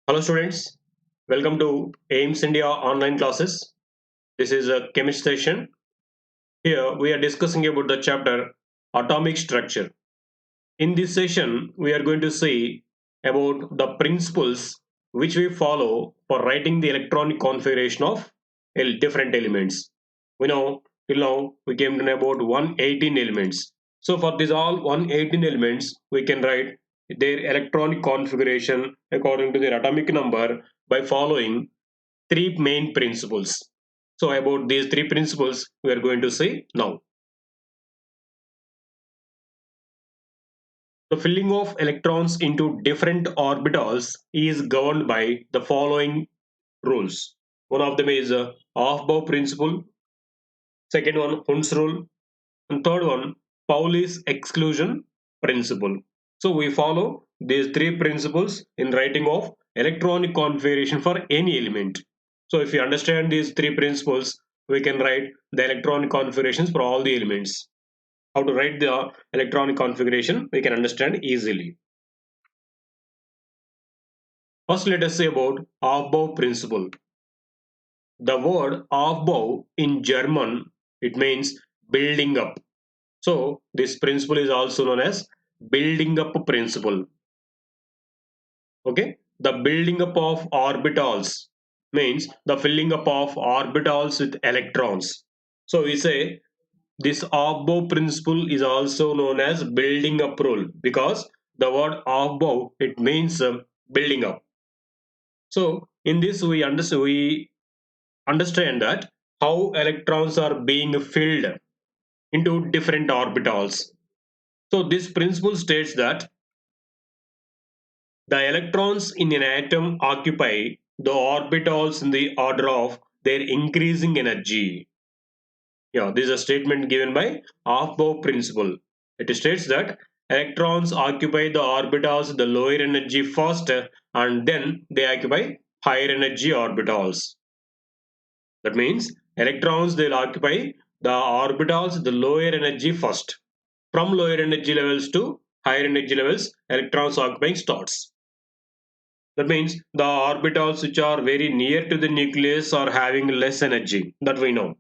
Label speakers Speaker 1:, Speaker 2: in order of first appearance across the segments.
Speaker 1: Hello students, welcome to AIMS India online classes. This is a chemist session. Here we are discussing about the chapter atomic structure. In this session, we are going to see about the principles which we follow for writing the electronic configuration of different elements. We know till now we came to know about 118 elements. So for these all 118 elements, we can write their electronic configuration according to their atomic number by following three main principles. So about these three principles, we are going to see now. The filling of electrons into different orbitals is governed by the following rules. One of them is AUFBAU principle, second one Hund's rule, and third one Pauli's exclusion principle. So we follow these three principles in writing of electronic configuration for any element. So if you understand these three principles, we can write the electronic configurations for all the elements. How to write the electronic configuration, we can understand easily. First, let us say about Aufbau principle. The word Aufbau in German, it means building up. So this principle is also known as building up principle. Okay, the building up of orbitals means the filling up of orbitals with electrons. So we say this Aufbau principle is also known as building up rule because the word Aufbau, it means building up. So in this we understand that how electrons are being filled into different orbitals. So this principle states that the electrons in an atom occupy the orbitals in the order of their increasing energy. Yeah, this is a statement given by Aufbau principle. It states that electrons occupy the orbitals the lower energy first and then they occupy higher energy orbitals. That means electrons they will occupy the orbitals the lower energy first. From lower energy levels to higher energy levels, electrons occupying starts. That means the orbitals which are very near to the nucleus are having less energy, that we know.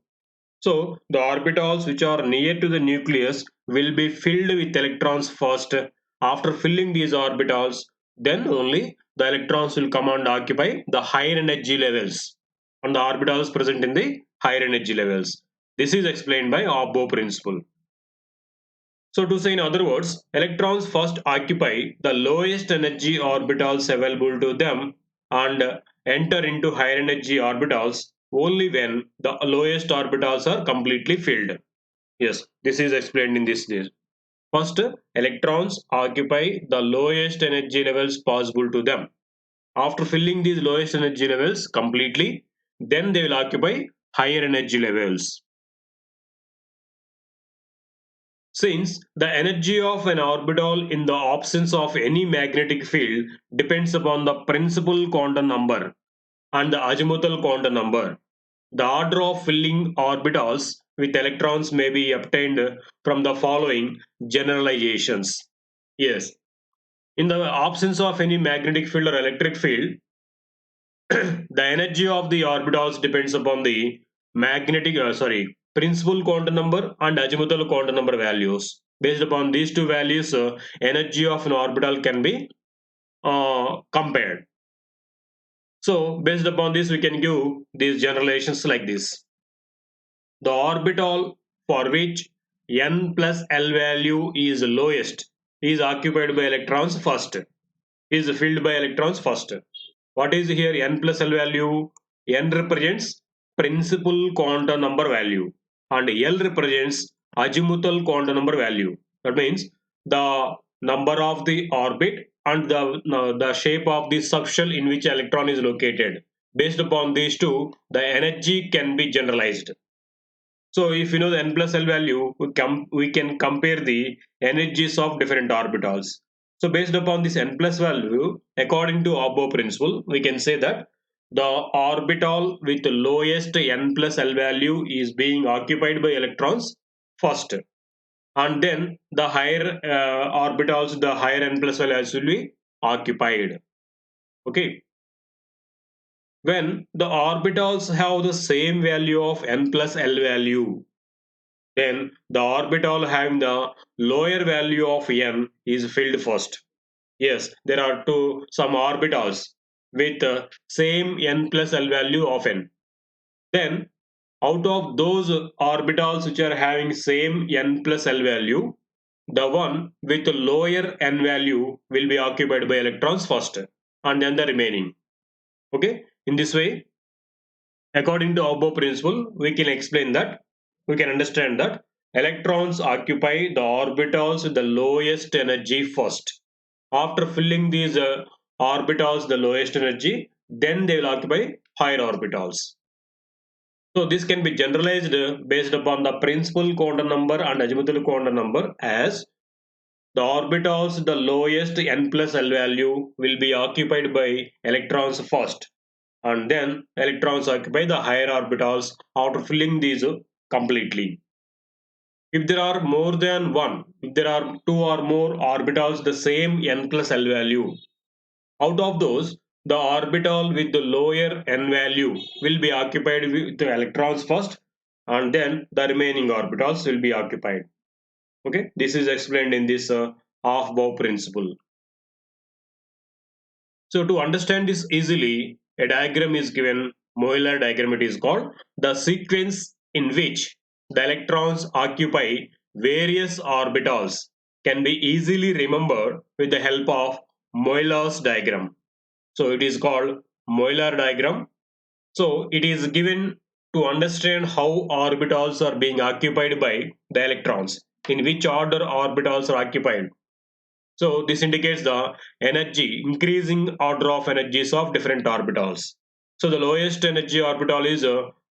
Speaker 1: So the orbitals which are near to the nucleus will be filled with electrons first. After filling these orbitals, then only the electrons will come and occupy the higher energy levels and the orbitals present in the higher energy levels. This is explained by Aufbau principle. So to say in other words, electrons first occupy the lowest energy orbitals available to them and enter into higher energy orbitals only when the lowest orbitals are completely filled. Yes, this is explained in this. First, electrons occupy the lowest energy levels possible to them. After filling these lowest energy levels completely, then they will occupy higher energy levels. Since the energy of an orbital in the absence of any magnetic field depends upon the principal quantum number and the azimuthal quantum number, the order of filling orbitals with electrons may be obtained from the following generalizations. Yes, in the absence of any magnetic field or electric field, the energy of the orbitals depends upon the principal quantum number and azimuthal quantum number values. Based upon these two values, energy of an orbital can be compared. So based upon this, we can give these generalizations like this. The orbital for which n plus L value is lowest is occupied by electrons first, is filled by electrons first. What is here n plus L value? N represents principal quantum number value and L represents azimuthal quantum number value. That means the number of the orbit and the shape of the subshell in which electron is located. Based upon these two, the energy can be generalized. So if you know the n plus L value, we can compare the energies of different orbitals. So based upon this n plus value, according to Aufbau principle, we can say that the orbital with the lowest n plus L value is being occupied by electrons first, and then the higher orbitals, the higher n plus values will be occupied. Okay. When the orbitals have the same value of n plus L value, then the orbital having the lower value of n is filled first. Yes, there are some orbitals with same n plus L value of n. Then out of those orbitals which are having same n plus L value, the one with lower n value will be occupied by electrons first, and then the remaining. Okay, in this way, according to Aufbau principle, we can explain that, we can understand that electrons occupy the orbitals with the lowest energy first. After filling these orbitals the lowest energy, then they will occupy higher orbitals. So this can be generalized based upon the principal quantum number and azimuthal quantum number, as the orbitals the lowest n plus L value will be occupied by electrons first, and then electrons occupy the higher orbitals after filling these completely. If there are more than one, if there are two or more orbitals the same n plus L value, out of those, the orbital with the lower n value will be occupied with the electrons first, and then the remaining orbitals will be occupied. Okay, this is explained in this Aufbau principle. So to understand this easily, a diagram is given, MOELLOR diagram it is called, the sequence in which the electrons occupy various orbitals can be easily remembered with the help of MOELLOR's diagram. So it is called MOELLOR diagram. So it is given to understand how orbitals are being occupied by the electrons, in which order orbitals are occupied. So this indicates the energy, increasing order of energies of different orbitals. So the lowest energy orbital is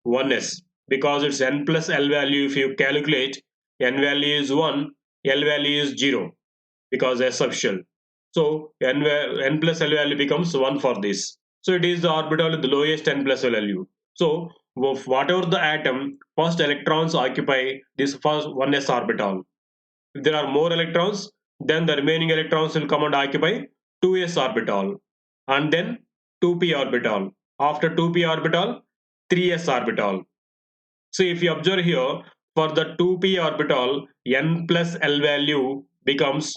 Speaker 1: 1s, because it's n plus L value. If you calculate, n value is 1, L value is 0, because s subshell. So n plus L value becomes 1 for this. So it is the orbital with the lowest n plus L value. So whatever the atom, first electrons occupy this first 1s orbital. If there are more electrons, then the remaining electrons will come and occupy 2s orbital, and then 2p orbital. After 2p orbital, 3s orbital. So if you observe here, for the 2p orbital, n plus L value becomes,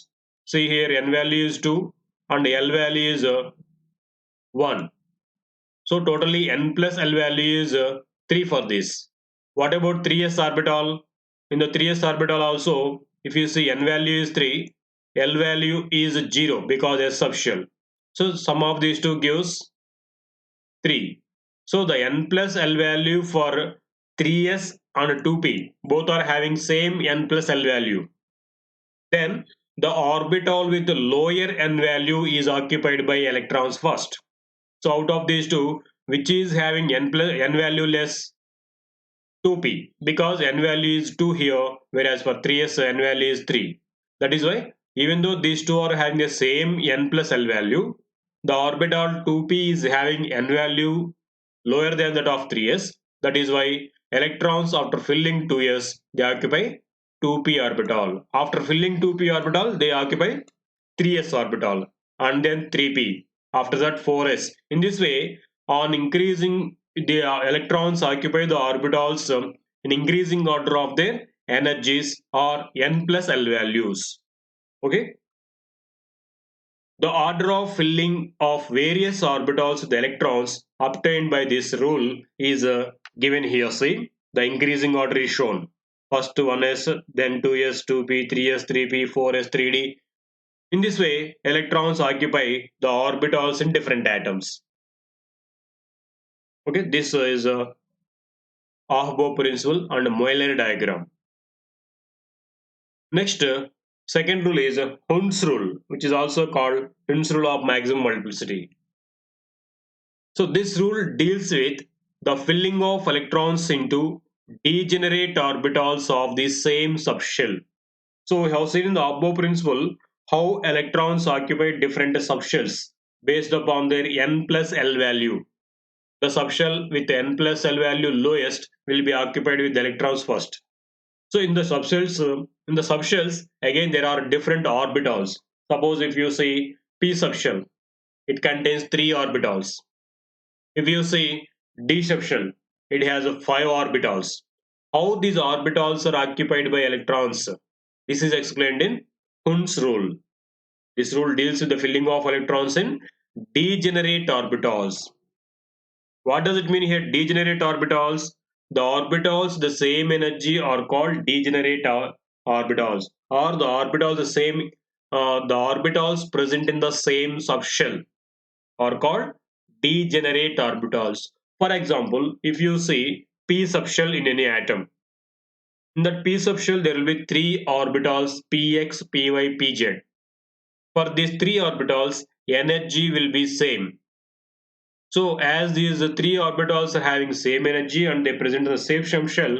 Speaker 1: see here, n value is 2 and L value is 1. So totally n plus L value is 3 for this. What about 3s orbital? In the 3s orbital also, if you see, n value is 3, L value is 0, because s subshell. So sum of these two gives 3. So the n plus L value for 3s and 2p both are having same n plus L value. Then the orbital with the lower n value is occupied by electrons first. So out of these two, which is having n value less? 2p, because n value is 2 here, whereas for 3s n value is 3. That is why, even though these two are having the same n plus L value, the orbital 2p is having n value lower than that of 3s. That is why electrons, after filling 2s, they occupy 2p orbital. After filling 2p orbital, they occupy 3s orbital, and then 3p. After that 4s. In this way, on increasing, the electrons occupy the orbitals in increasing order of their energies, or n plus L values. Okay. The order of filling of various orbitals with electrons obtained by this rule is given here. See, the increasing order is shown. First 1s, then 2s, 2p, 3s, 3p, 4s, 3d. In this way, electrons occupy the orbitals in different atoms. Okay, this is a Aufbau principle and MOELLOR diagram. Next, second rule is Hund's rule, which is also called Hund's rule of maximum multiplicity. So this rule deals with the filling of electrons into degenerate orbitals of the same subshell. So we have seen in the Aufbau principle how electrons occupy different subshells based upon their n plus L value. The subshell with n plus L value lowest will be occupied with electrons first. So in the subshells, again there are different orbitals. Suppose if you see p subshell, it contains 3 orbitals. If you see d subshell, it has 5 orbitals. How these orbitals are occupied by electrons? This is explained in Hund's rule. This rule deals with the filling of electrons in degenerate orbitals. What does it mean here? Degenerate orbitals. The orbitals the same energy are called degenerate orbitals, or the orbitals the same. The orbitals present in the same subshell are called degenerate orbitals. For example, if you see p subshell in any atom, in that p subshell there will be three orbitals px, py, pz. For these three orbitals, energy will be same. So as these three orbitals are having same energy and they present in the same shell,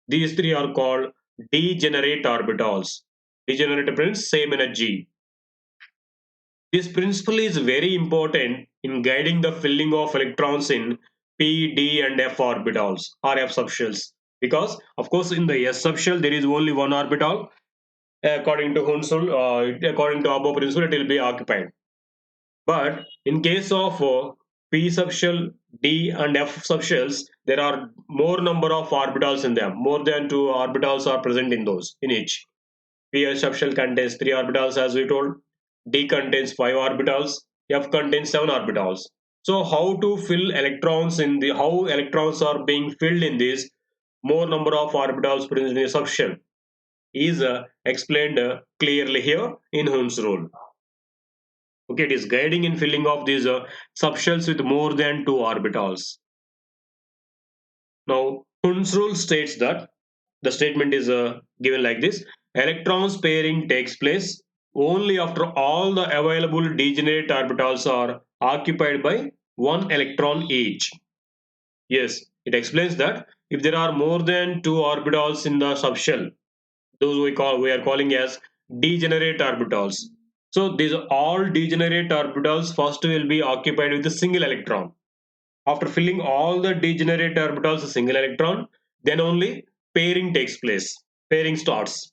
Speaker 1: these three are called degenerate orbitals. Degenerate means same energy. This principle is very important in guiding the filling of electrons in p, d and f orbitals or f subshells. Because of course in the s subshell there is only one orbital. According to Hund's rule, according to above principle, it will be occupied. But in case of p subshell, d and f subshells, there are more number of orbitals in them. More than two orbitals are present in those in each. P subshell contains three orbitals, as we told. D contains five orbitals. F contains seven orbitals. So how to fill electrons in the how electrons are being filled in this more number of orbitals present in a subshell is explained clearly here in Hund's rule. Okay, it is guiding in filling of these subshells with more than two orbitals. Now, Hund's rule states that the statement is given like this: electrons pairing takes place only after all the available degenerate orbitals are occupied by one electron each. Yes, it explains that if there are more than two orbitals in the subshell, those we are calling as degenerate orbitals. So these all degenerate orbitals first will be occupied with a single electron. After filling all the degenerate orbitals a single electron, then only pairing takes place. Pairing starts.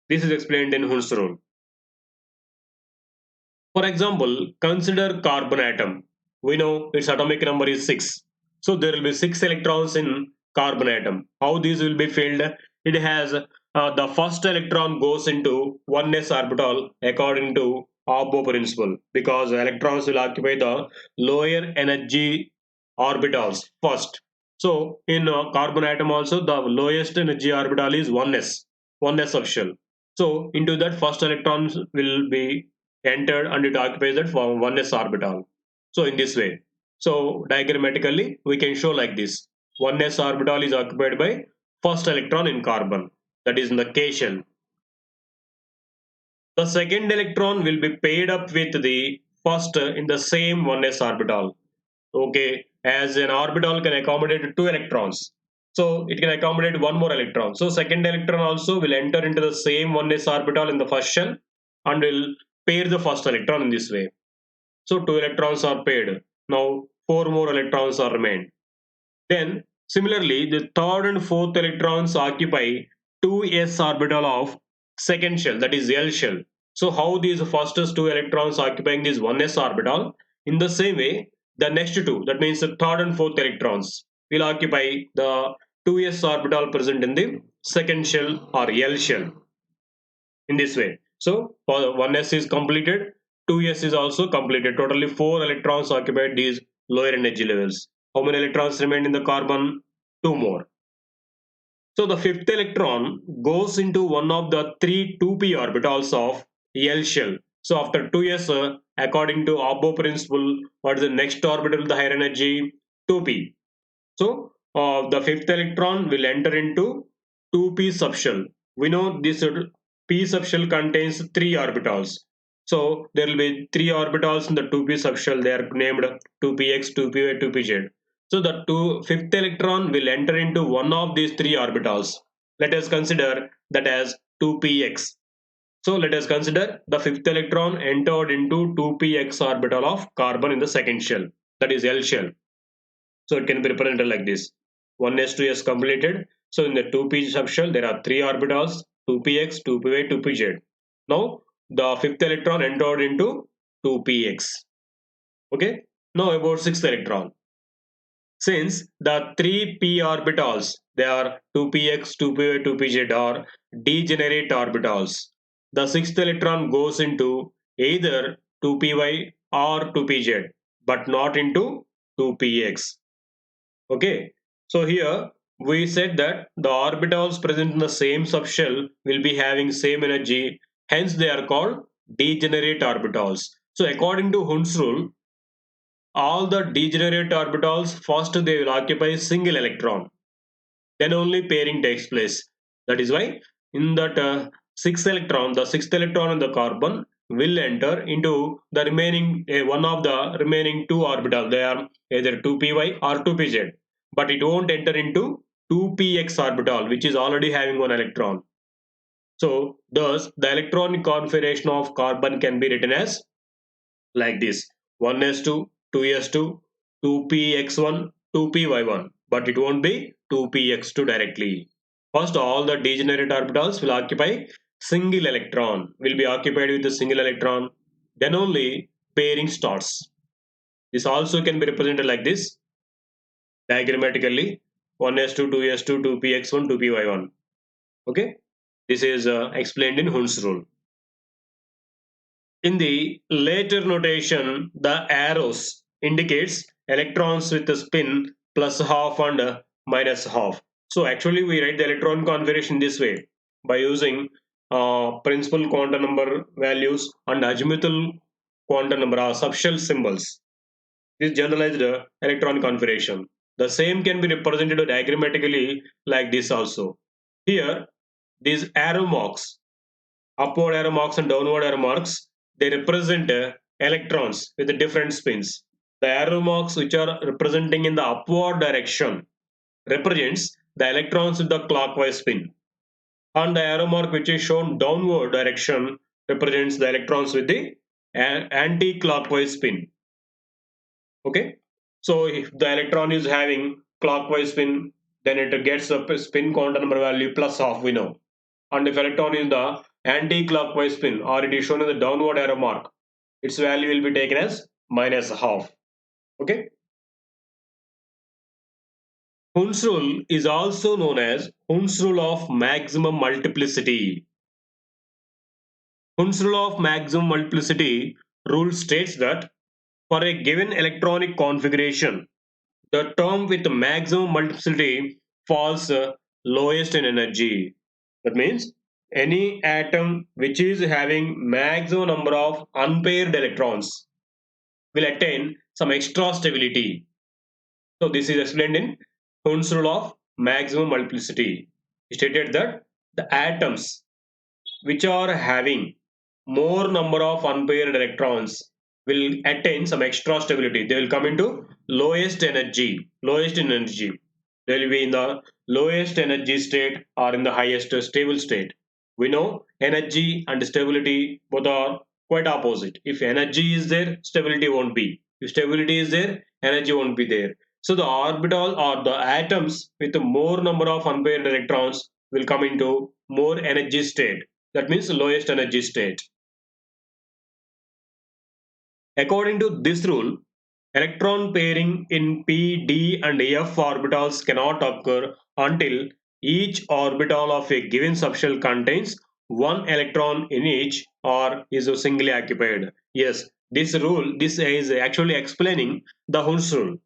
Speaker 1: This is explained in Hund's rule. For example, consider carbon atom. We know its atomic number is 6. So there will be 6 electrons in carbon atom. How these will be filled? It has the first electron goes into 1s orbital according to Aufbau principle, because electrons will occupy the lower energy orbitals first. So in carbon atom also the lowest energy orbital is 1s, 1s subshell. So into that first electrons will be entered and it occupies that for 1s orbital. So in this way, so diagrammatically we can show like this: 1s orbital is occupied by first electron in carbon, that is in the K shell. The second electron will be paired up with the first in the same 1s orbital. Okay, as an orbital can accommodate two electrons, so it can accommodate one more electron. So second electron also will enter into the same 1s orbital in the first shell and will pair the first electron in this way. So two electrons are paired. Now four more electrons are remained. Then similarly, the third and fourth electrons occupy 2s orbital of second shell, that is L shell. So how these first two electrons occupying this 1s orbital, in the same way the next two, that means the third and fourth electrons, will occupy the 2s orbital present in the second shell or L shell in this way. So for 1s is completed, 2s is also completed. Totally 4 electrons occupied these lower energy levels. How many electrons remain in the carbon? 2 more. So the fifth electron goes into one of the three 2p orbitals of L shell. So after 2s, according to Aufbau principle, what is the next orbital with the higher energy? 2p. So the fifth electron will enter into 2p subshell. We know this p subshell contains three orbitals. So there will be three orbitals in the 2p subshell. They are named 2px, 2py, 2pz. So the fifth electron will enter into one of these three orbitals. Let us consider that as 2px. So let us consider the fifth electron entered into 2px orbital of carbon in the second shell, that is L shell. So it can be represented like this: 1s, 2s completed. So in the 2p subshell, there are three orbitals: 2px, 2py, 2pz. Now the fifth electron entered into 2px. Okay. Now about sixth electron. Since the three p orbitals, they are 2px, 2py, 2pz, are degenerate orbitals. The sixth electron goes into either 2py or 2pz, but not into 2px. Okay, so here we said that the orbitals present in the same subshell will be having same energy, hence they are called degenerate orbitals. So according to Hund's rule, all the degenerate orbitals first they will occupy single electron, then only pairing takes place. That is why in that the sixth electron in the carbon will enter into the remaining one of the remaining two orbitals. They are either 2py or 2pz, but it won't enter into 2px orbital, which is already having one electron. So thus the electronic configuration of carbon can be written as like this: 1s2, 2s2, 2px1, 2py1, but it won't be 2px2 directly. First, all the degenerate orbitals will occupy single electron, will be occupied with a single electron, then only pairing starts. This also can be represented like this diagrammatically: 1s2, 2s2, 2px1, 2py1. Okay, this is explained in Hund's rule. In the later notation, the arrows indicates electrons with a spin plus half and minus half. So actually we write the electron configuration this way by using principal quantum number values and azimuthal quantum number or subshell symbols. This generalized electron configuration. The same can be represented diagrammatically like this also. Here, these arrow marks, upward arrow marks and downward arrow marks, they represent electrons with different spins. The arrow marks which are representing in the upward direction represents the electrons with the clockwise spin, and the arrow mark which is shown downward direction represents the electrons with the anti-clockwise spin. Okay, so if the electron is having clockwise spin, then it gets a spin quantum number value plus half, we know. And if electron is the anti-clockwise spin, or it is shown in the downward arrow mark, its value will be taken as minus half. Okay, Hund's rule is also known as Hund's rule of maximum multiplicity. Hund's rule of maximum multiplicity rule states that for a given electronic configuration, the term with maximum multiplicity falls lowest in energy. That means any atom which is having maximum number of unpaired electrons will attain some extra stability. So this is explained in Hund's rule of maximum multiplicity. It stated that the atoms which are having more number of unpaired electrons will attain some extra stability. They will come into lowest energy, lowest in energy. They will be in the lowest energy state or in the highest stable state. We know energy and stability both are quite opposite. If energy is there, stability won't be. If stability is there, energy won't be there. So the orbital or the atoms with more number of unpaired electrons will come into more energy state. That means lowest energy state. According to this rule, electron pairing in p, d and f orbitals cannot occur until each orbital of a given subshell contains one electron in each or is singly occupied. Yes, this rule, this is actually explaining the Hund's rule.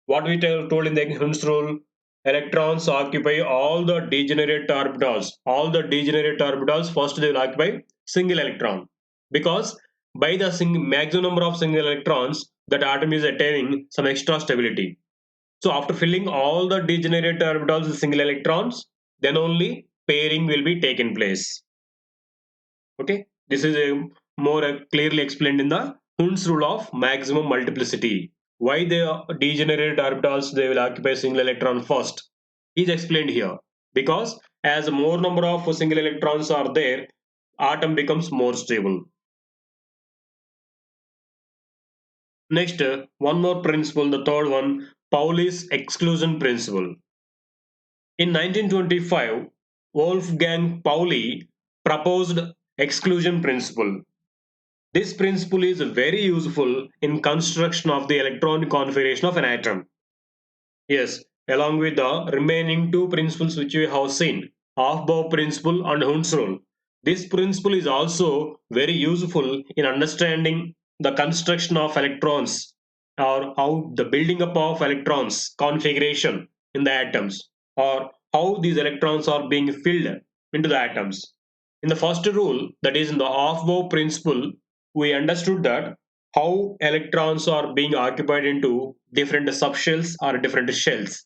Speaker 1: What we told in the Hund's rule, electrons occupy all the degenerate orbitals. All the degenerate orbitals first they will occupy single electron, because by the maximum number of single electrons that atom is attaining some extra stability. So after filling all the degenerate orbitals with single electrons, then only pairing will be taken place. Okay, this is a more clearly explained in the Hund's rule of maximum multiplicity. Why the degenerate orbitals they will occupy single electron first is explained here, because as more number of single electrons are there, atom becomes more stable. Next, one more principle, the third one, Pauli's exclusion principle. In 1925, Wolfgang Pauli proposed exclusion principle. This principle is very useful in construction of the electronic configuration of an atom. Yes, along with the remaining two principles which we have seen, Aufbau principle and Hund's rule. This principle is also very useful in understanding the construction of electrons or how the building up of electrons configuration in the atoms or how these electrons are being filled into the atoms. In the first rule, that is in the Aufbau principle, we understood that how electrons are being occupied into different subshells or different shells.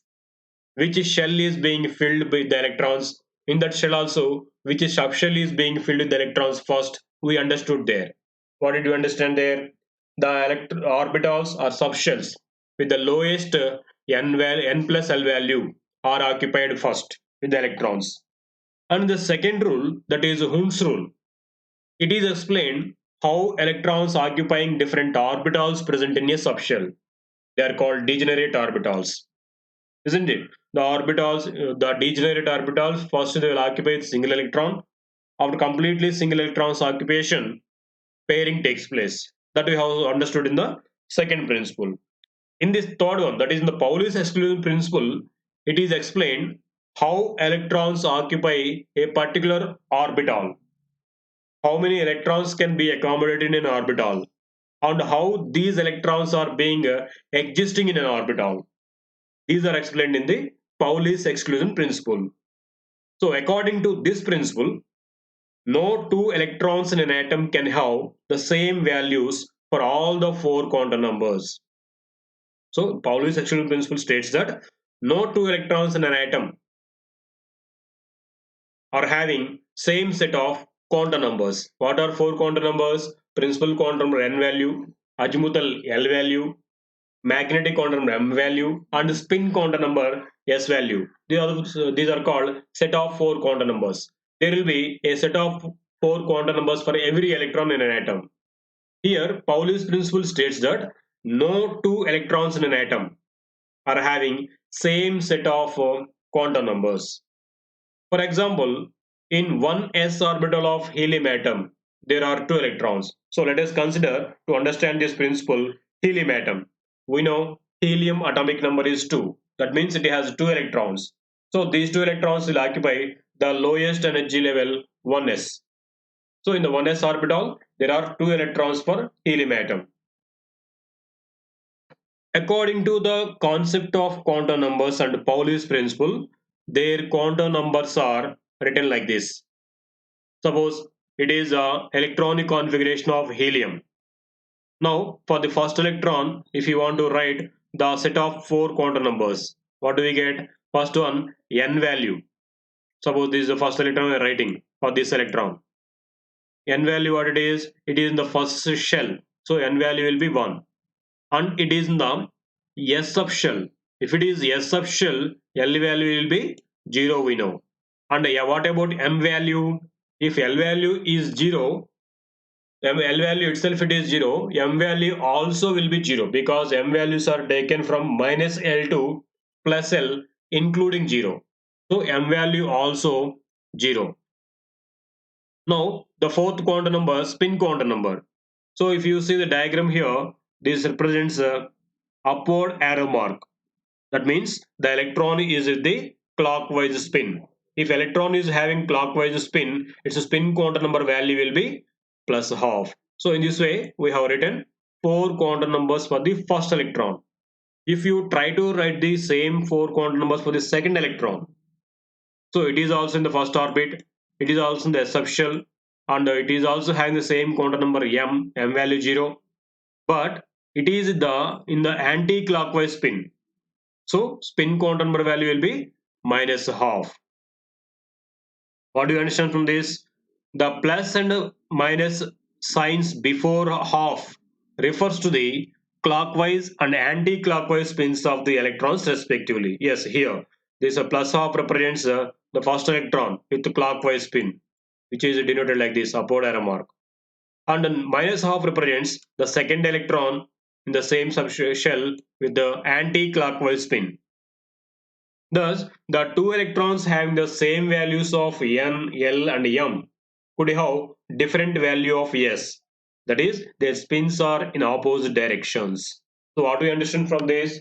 Speaker 1: Which shell is being filled with the electrons. In that shell also, which subshell is being filled with the electrons first, we understood there. What did you understand there? The orbitals or subshells with the lowest n plus L value are occupied first with the electrons. And the second rule, that is Hund's rule, it is explained how electrons occupying different orbitals present in a subshell. They are called degenerate orbitals, isn't it? The orbitals, the degenerate orbitals, first they will occupy a single electron. After completely single electrons occupation, pairing takes place. That we have understood in the second principle. In this third one, that is in the Pauli's exclusion principle, it is explained how electrons occupy a particular orbital, how many electrons can be accommodated in an orbital, and how these electrons are being existing in an orbital. These are explained in the Pauli's exclusion principle. So according to this principle, no two electrons in an atom can have the same values for all the four quantum numbers. So Pauli's exclusion principle states that no two electrons in an atom are having same set of quantum numbers. What are four quantum numbers? Principal quantum number n value, azimuthal L value, magnetic quantum number m value, and spin quantum number s value. These are called set of four quantum numbers. There will be a set of four quantum numbers for every electron in an atom. Here, Pauli's principle states that no two electrons in an atom are having same set of quantum numbers. For example, in one s orbital of helium atom, there are two electrons. So let us consider, to understand this principle, helium atom. We know helium atomic number is 2. That means it has two electrons. So these two electrons will occupy the lowest energy level 1s. So in the 1s orbital, there are two electrons per helium atom. According to the concept of quantum numbers and Pauli's principle, their quantum numbers are written like this. Suppose it is a electronic configuration of helium. Now, for the first electron, if you want to write the set of four quantum numbers, what do we get? First one, n value. Suppose this is the first electron we are writing for this electron. N value what it is? It is in the first shell. So n value will be 1. And it is in the S subshell. If it is S subshell, L value will be 0, we know. And what about M value? If L value is 0, L value itself it is 0, M value also will be 0 because M values are taken from minus L to plus L including 0. So M value also 0. Now the fourth quantum number, spin quantum number. So if you see the diagram here, this represents a upward arrow mark. That means the electron is in the clockwise spin. If electron is having clockwise spin, its spin quantum number value will be plus half. So in this way, we have written four quantum numbers for the first electron. If you try to write the same four quantum numbers for the second electron, so it is also in the first orbit, it is also in the subshell, and it is also having the same quantum number m value 0, but it is in the anti-clockwise spin. So spin quantum number value will be minus half. What do you understand from this? The plus and minus signs before half refers to the clockwise and anti-clockwise spins of the electrons respectively. Yes, here this plus half represents the first electron with the clockwise spin, which is denoted like this, upward arrow mark. And then minus half represents the second electron in the same subshell with the anti-clockwise spin. Thus, the two electrons having the same values of n, L and m could have different value of s. That is, their spins are in opposite directions. So what we understand from this?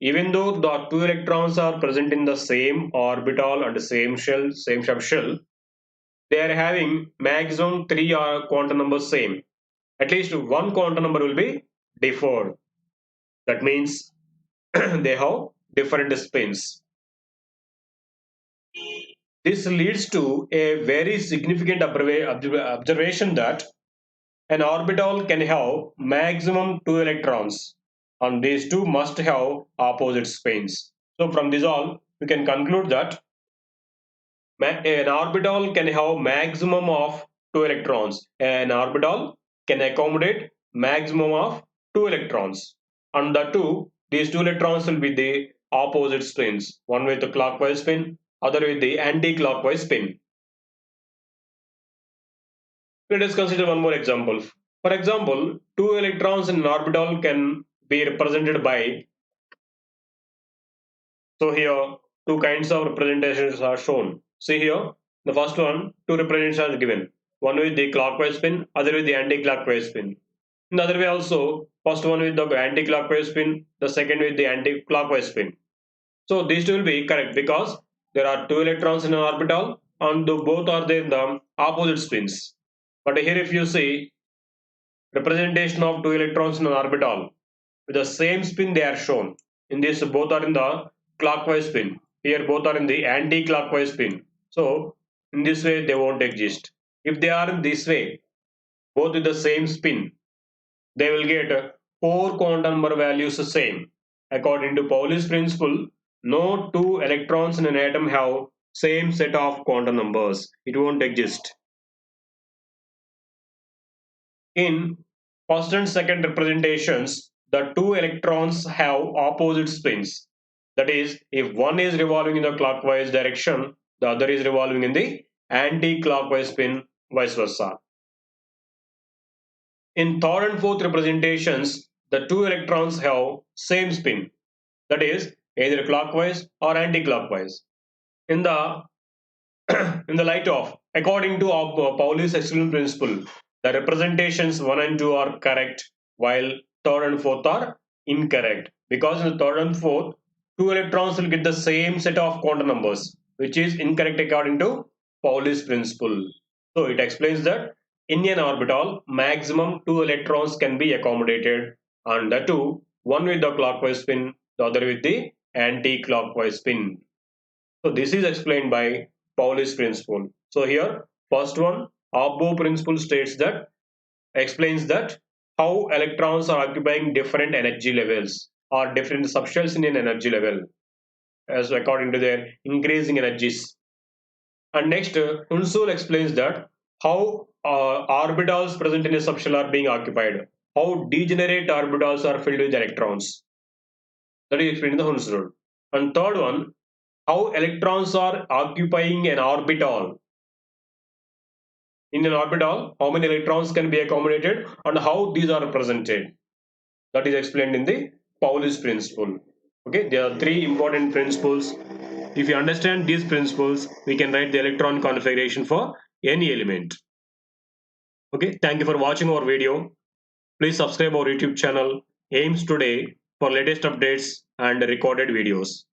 Speaker 1: even though the two electrons are present in the same orbital and same shell, same subshell, they are having maximum three quantum numbers same. At least one quantum number will be differed. That means they have different spins. This leads to a very significant observation that an orbital can have maximum two electrons, and these two must have opposite spins. So from this all, we can conclude that an orbital can have maximum of two electrons. An orbital can accommodate maximum of two electrons, and these two electrons will be the opposite spins. One with the clockwise spin, other with the anti-clockwise spin. Let us consider one more example. For example, two electrons in an orbital can be represented by, so here two kinds of representations are shown. See here, the first one, two representations are given. One with the clockwise spin, other with the anti-clockwise spin. In the other way also, first one with the anti-clockwise spin, the second with the anti-clockwise spin. So these two will be correct because there are two electrons in an orbital and both are there in the opposite spins. But here if you see representation of two electrons in an orbital with the same spin, they are shown. In this both are in the clockwise spin. Here both are in the anti-clockwise spin. So in this way they won't exist. If they are in this way, both with the same spin, they will get four quantum number values the same. According to Pauli's principle, no two electrons in an atom have same set of quantum numbers. It won't exist. In first and second representations, the two electrons have opposite spins. That is, if one is revolving in the clockwise direction, the other is revolving in the anti-clockwise spin, vice versa. In third and fourth representations, the two electrons have same spin. That is, either clockwise or anti-clockwise. In the in the light of, according to Pauli's exclusion principle, the representations 1 and 2 are correct, while third and fourth are incorrect. Because in the third and fourth, two electrons will get the same set of quantum numbers, which is incorrect according to Pauli's principle. So it explains that in an orbital, maximum two electrons can be accommodated, and the two, one with the clockwise spin, the other with the anti-clockwise spin. So this is explained by Pauli's principle. So here, first one, AUFBAU principle states that, explains that how electrons are occupying different energy levels or different subshells in an energy level as according to their increasing energies. And next, Hund explains that how orbitals present in a subshell are being occupied, how degenerate orbitals are filled with electrons. That is explained in the Hund's rule. And third one, how electrons are occupying an orbital. In an orbital, how many electrons can be accommodated and how these are represented. That is explained in the Pauli's principle. Okay, there are three important principles. If you understand these principles, we can write the electron configuration for any element. Okay, thank you for watching our video. Please subscribe our YouTube channel AIMS Today for latest updates and recorded videos.